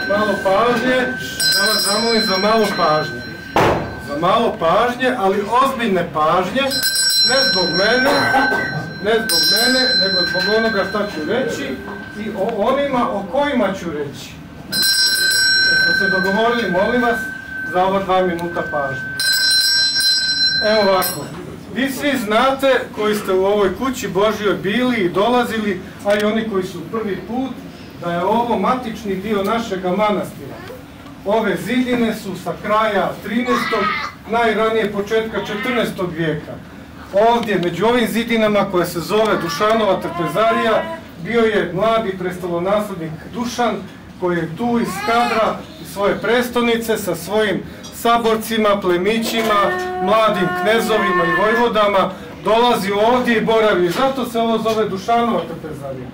malo pažnje, da vas zamolim za malo pažnje. Za malo pažnje, ali ozbiljne pažnje, ne zbog mene, nego zbog onoga šta ću reći i o onima o kojima ću reći. Smo se dogovorili, molim vas, za ova 2 minuta pažnje. Evo ovako, vi svi znate koji ste u ovoj kući Božjoj bili i dolazili, a i oni koji su prvi put, da je ovo matični dio našega manastira. Ove zidine su sa kraja 13. najranije početka 14. vijeka. Ovdje, među ovim zidinama koje se zove Dušanova trpezarija, bio je mladi prestolonaslednik Dušan, koji je tu iz Skadra, iz svoje prestonice, sa svojim saborcima, plemićima, mladim knezovima i vojvodama, dolazi ovdje i boravi. Zato se ovo zove Dušanova trpezarija.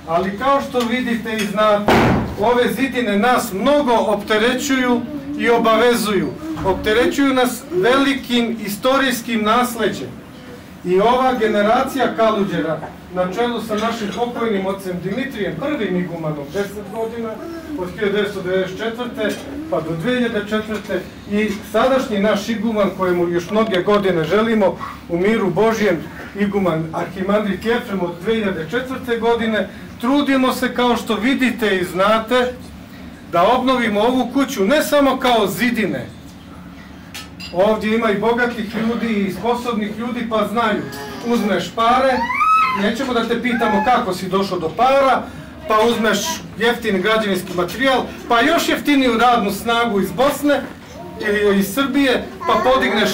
Ali kao što vidite i znate, ove zidine nas mnogo opterećuju i obavezuju. Opterećuju nas velikim istorijskim nasleđem. I ova generacija Kaluđera, na čelu sa našim pokojnim ocem Dimitrijem, prvim igumanom, 10 godina, od 1994. pa do 2004. i sadašnji naš iguman, kojemu još mnoge godine želimo, u miru Božjem, iguman Arhimandrit Jefrem od 2004. godine, trudimo se, kao što vidite i znate, da obnovimo ovu kuću ne samo kao zidine. Ovdje ima i bogatih ljudi i sposobnih ljudi, pa znaju. Uzmeš pare, nećemo da te pitamo kako si došao do para, pa uzmeš jeftini građevinski materijal, pa još jeftiniju radnu snagu iz Bosne ili iz Srbije, pa podigneš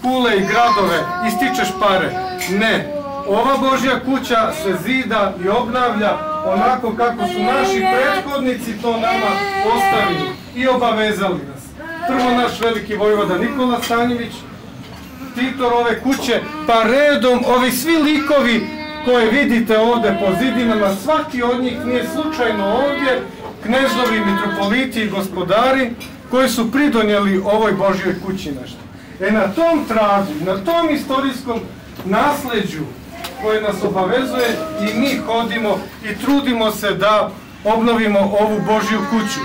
kule i gradove i stičeš pare. Ne, ova Božja kuća se zida i obnavlja onako kako su naši prethodnici to nama ostavili i obavezali nas. Prvo naš veliki vojvoda Nikola Stanjević, titor ove kuće, pa redom ovi svi likovi koje vidite ovdje po zidinama, svaki od njih nije slučajno ovdje, knezovi, mitropoliti i gospodari koji su pridonijeli ovoj Božjoj kući nešto. Na tom tragu, na tom istorijskom nasleđu koje nas obavezuje i mi hodimo i trudimo se da obnovimo ovu Božju kuću.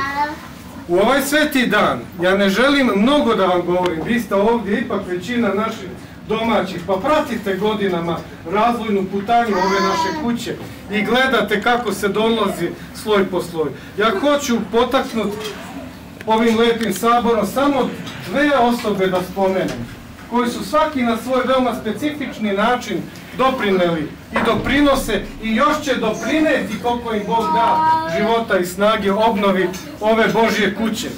U ovaj sveti dan, ja ne želim mnogo da vam govorim, vi ste ovdje ipak većina naših domaćih, pa pratite godinama razvojnu putanju ove naše kuće i gledate kako se dolazi sloj po sloj. Ja hoću potaknuti ovim lepim saborom samo 2 osobe da spomenem, koji su svaki na svoj veoma specifični način doprineli i doprinose i još će doprineti koliko im Bog da života i snage obnovi ove Božje kuće.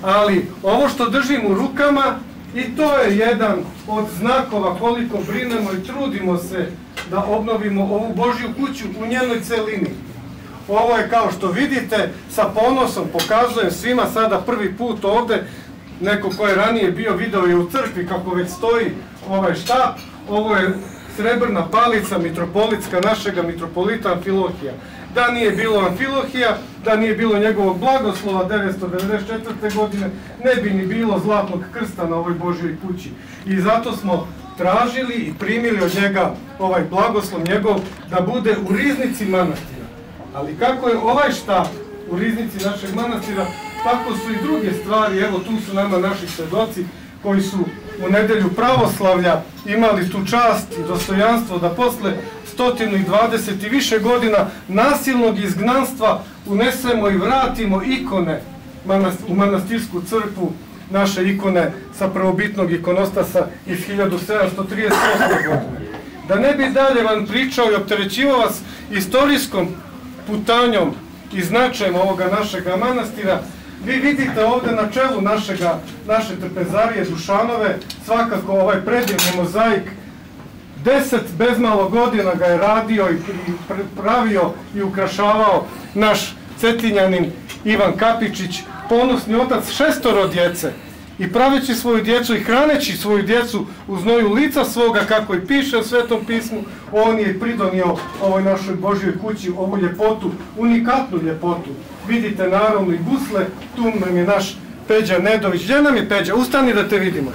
Ali ovo što držim u rukama, i to je jedan od znakova koliko brinemo i trudimo se da obnovimo ovu Božju kuću u njenoj celini. Ovo je, kao što vidite, sa ponosom pokazujem svima sada prvi put ovde, neko ko je ranije bio, video je u crkvi kako već stoji ovaj štap. Ovo je srebrna palica mitropolitska našega mitropolita Amfilohija. Da nije bilo Amfilohija, da nije bilo njegovog blagoslova 994. godine, ne bi ni bilo zlatnog krsta na ovoj Božjoj kući. I zato smo tražili i primili od njega ovaj blagoslov njegov da bude u riznici manastira. Ali kako je ovaj štap u riznici našeg manastira, tako su i druge stvari. Evo, tu su nama naši svedoci koji su u nedelju pravoslavlja imali tu čast i dostojanstvo da posle 120 i više godina nasilnog izgnanstva unesemo i vratimo ikone u manastirsku crkvu, naše ikone sa prvobitnog ikonostasa iz 1738. godine. Da ne bi dalje vam pričao i opterećivao vas istorijskom putanjom i značajem ovoga našega manastira, vi vidite ovdje na čelu naše trpezarije Dušanove, svakako ovaj predivni mozaik, 10 bezmalo godina ga je radio i pravio i ukrašavao naš Cetinjanin Ivan Kapičić, ponosni otac 6 djece. I praveći svoju djecu i hraneći svoju djecu u znoju lica svoga, kako i piše u Svetom pismu, on je pridonio ovoj našoj Božjoj kući, ovu ljepotu, unikatnu ljepotu. Vidite naravno i gusle, tu nam je naš Peđa Nedović. Gdje nam je Peđa? Ustani da te vidimo.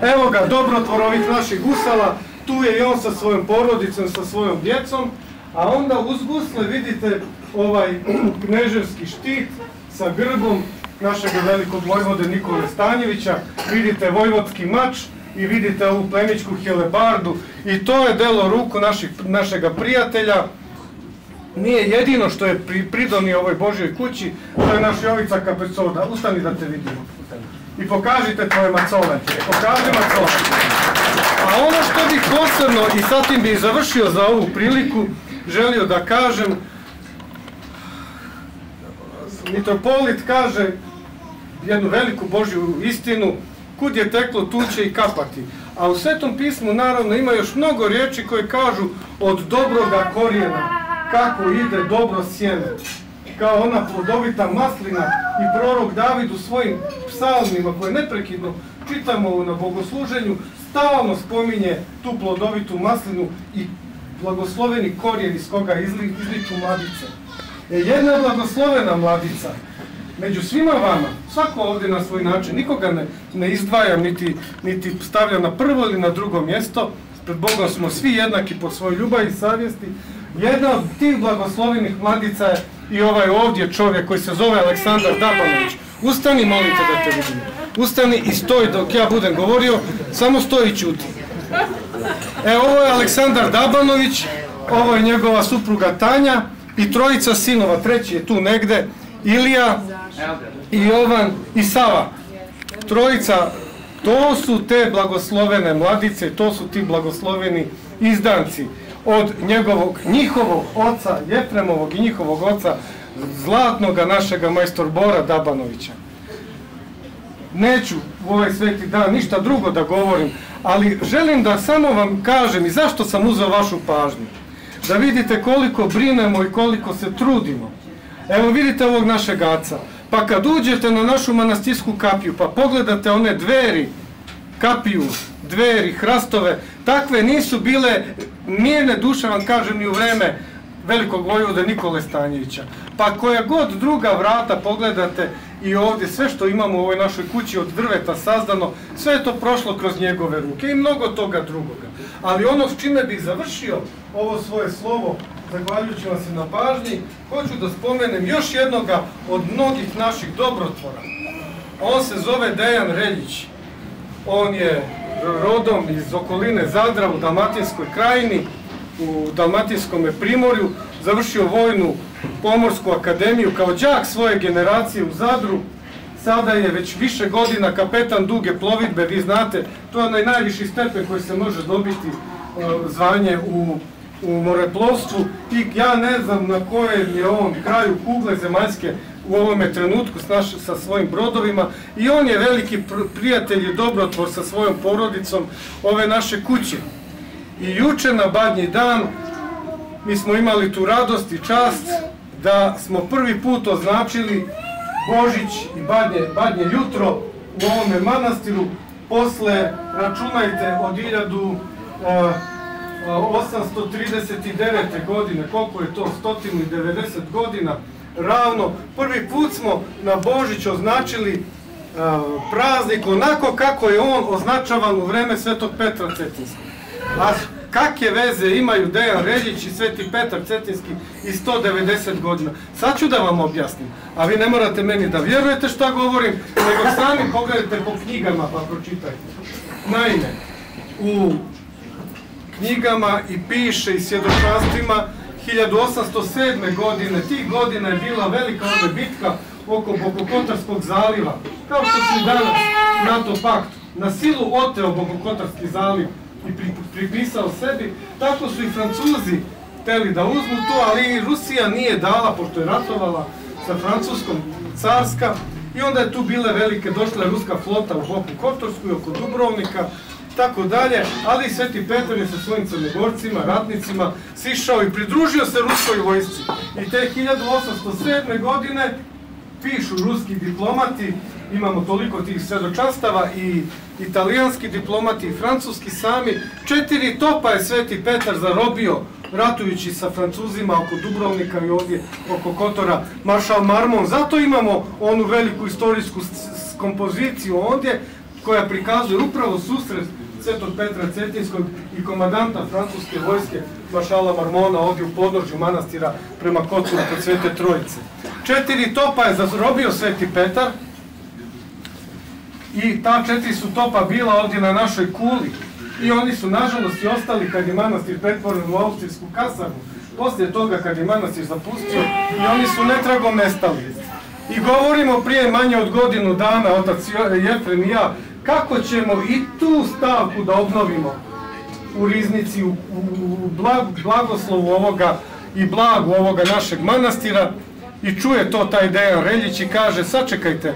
Evo ga, dobrotvor ovih naših gusala, tu je i on sa svojom porodicom, sa svojom djecom, a onda uz gusle vidite ovaj kneževski štit sa grbom našeg velikog vojvode Nikole Stanjevića, vidite vojvodski mač i vidite ovu plemićku helebardu i to je delo ruku našega prijatelja. Nije jedino što je pridonio ovoj Božjoj kući, to je naš Jovica Kapecoda. Ustani da te vidimo. I pokažite tvoje macole. Pokaži macole. A ono što bih posebno, i sa tim bih završio za ovu priliku, želio da kažem, mitropolit kaže jednu veliku Božju istinu, kud je teklo tu će i kapati. A u Svetom pismu naravno ima još mnogo riječi koje kažu od dobroga korijena kako ide dobro sjeme. Kao ona plodovita maslina i prorok David u svojim psalmima koje neprekidno čitamo na bogosluženju stalno spominje tu plodovitu maslinu i blagosloveni korijen iz koga izliču mladice. Jedna blagoslovena mladica među svima vama, svako ovdje na svoj način, nikoga ne izdvajam niti stavljam na prvo ili na drugo mjesto, pred Bogom smo svi jednaki po svojoj ljubavi i savjesti. Jedna od tih blagoslovenih mladica je i ovaj ovdje čovjek koji se zove Aleksandar Dabanović. Ustani, molite da te vidim. Ustani i stoj dok ja budem govorio, samo stoj i ćuti. Ovo je Aleksandar Dabanović, ovo je njegova supruga Tanja i trojica sinova, treći je tu negde, Ilija, i Jovan i Sava. Trojica, to su te blagoslovene mladice, to su ti blagosloveni izdanci od njihovog oca Jefremovog i njihovog oca zlatnoga našega majstor Bora Dabanovića. Neću u ovaj sveti dan ništa drugo da govorim, ali želim da samo vam kažem i zašto sam uzeo vašu pažnju. Da vidite koliko brinemo i koliko se trudimo. Evo vidite ovog našeg aca. Pa kad uđete na našu manastirsku kapiju, pa pogledate one dveri, kapiju, dveri, hrastove, takve nisu bile mirne duše, vam kažem, ni u vreme velikog vojvode Nikole Stanjevića. Pa koja god druga vrata pogledate i ovdje sve što imamo u ovoj našoj kući od drveta sazdano, sve je to prošlo kroz njegove ruke i mnogo toga drugoga. Ali ono s čime bih završio ovo svoje slovo, zahvaljujući vam se na pažnji, hoću da spomenem još jednoga od mnogih naših dobrotvora. On se zove Dejan Reljić. On je rodom iz okoline Zadra u Dalmatinskoj krajini, u Dalmatinskom primorju, završio vojnu pomorsku akademiju kao đak svoje generacije u Zadru. Sada je već više godina kapetan duge plovidbe, vi znate, to je onaj najviši stepen koji se može dobiti zvanje u moreplovstvu i ja ne znam na kojem je on kraju kugle zemaljske u ovome trenutku sa svojim brodovima i on je veliki prijatelj i dobrotvor sa svojom porodicom ove naše kuće. I juče na Badnji dan mi smo imali tu radost i čast da smo prvi put označili Božić i Badnje jutro u ovome manastiru posle, računajte, od 1839. godine, koliko je to, 190 godina, ravno, prvi put smo na Božić označili praznik onako kako je on označavan u vreme Svetog Petra Cetinskog. A kakve veze imaju Dejan Reljić i Sveti Petar Cetinski i 190 godina? Sad ću da vam objasnim, a vi ne morate meni da vjerujete šta govorim, nego sami pogledajte po knjigama pa pročitajte. Naime, u knjigama i piše i svjedočanstvima 1807. godine, tih godina je bila velika bitka oko Bokokotorskog zaliva, kao što su danas NATO pakt na silu oteo Bokokotorski zaliv i pripisao sebi, tako su i Francuzi hteli da uzmu to, ali i Rusija nije dala, pošto je ratovala sa Francuskom carska, i onda je tu bile velike, došla je ruska flota u Bokokotorsku i oko Dubrovnika, tako dalje, ali i Sveti Petar je sa svojim crnogorcima, ratnicima, sišao i pridružio se ruskoj vojsci. I te 1807. godine pišu ruski diplomati, imamo toliko tih svjedočanstava, i italijanski diplomati i francuski sami, 4 topa je Sveti Petar zarobio ratujući sa Francuzima oko Dubrovnika i ovdje oko Kotora maršal Marmont. Zato imamo onu veliku istorijsku kompoziciju ovdje koja prikazuje upravo susret Svetog Petra Cetinskog i komandanta francuske vojske maršala Marmona ovdje u podnožju manastira prema Kocuru kod Svete Trojice. 4 topa je zarobio Sveti Petar i ta 4 su topa bila ovdje na našoj kuli i oni su nažalost i ostali kad je manastir pretvoren u austrijsku kasarnu. Poslije toga kad je manastir zapustio i oni su netragom nestali. I govorimo prije manje od godinu dana, otac Jefrem i ja, kako ćemo i tu stavku da obnovimo u riznici, u blagoslovu ovoga i blagu ovoga našeg manastira. I čuje to taj Dejan Reljić i kaže, sačekajte,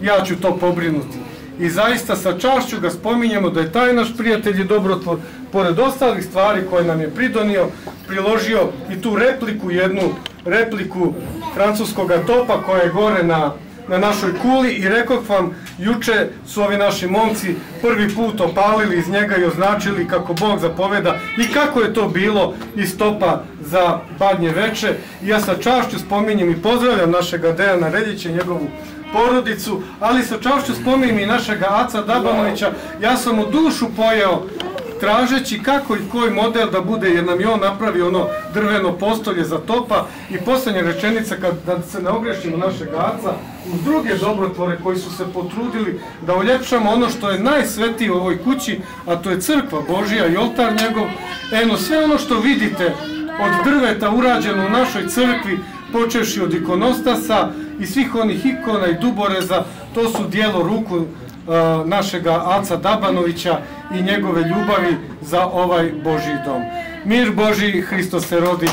ja ću to pobrinuti. I zaista sa čašću ga spominjemo da je taj naš prijatelj i dobrotvor, pored ostalih stvari koje nam je pridonio, priložio i tu repliku, jednu repliku francuskog topa koja je gore na našoj kuli i rekoh vam, juče su ovi naši momci prvi put opalili iz njega i označili kako Bog zapoveda i kako je to bilo iz topa za Badnje veče. I ja sa čašću spominjem i pozdravljam našega Dejana Reljića i njegovu porodicu, ali sa čašću spominjem i našega Aca Dabanovića. Ja sam u dušu pojeo tražeći kako i koji model da bude, jer nam je on napravio ono drveno postolje za topa. I posljednja rečenica, da se ne ogrešimo našeg Aca, uz druge dobrotvore koji su se potrudili da uljepšamo ono što je najsvetije u ovoj kući, a to je crkva Božija i oltar njegov. Eno, sve ono što vidite od drveta urađeno u našoj crkvi, počevši od ikonostasa i svih onih ikona i duboreza, to su dijelo ruku našega Aca Dabanovića i njegove ljubavi za ovaj Božji dom. Mir Božji, Hristos se rodi.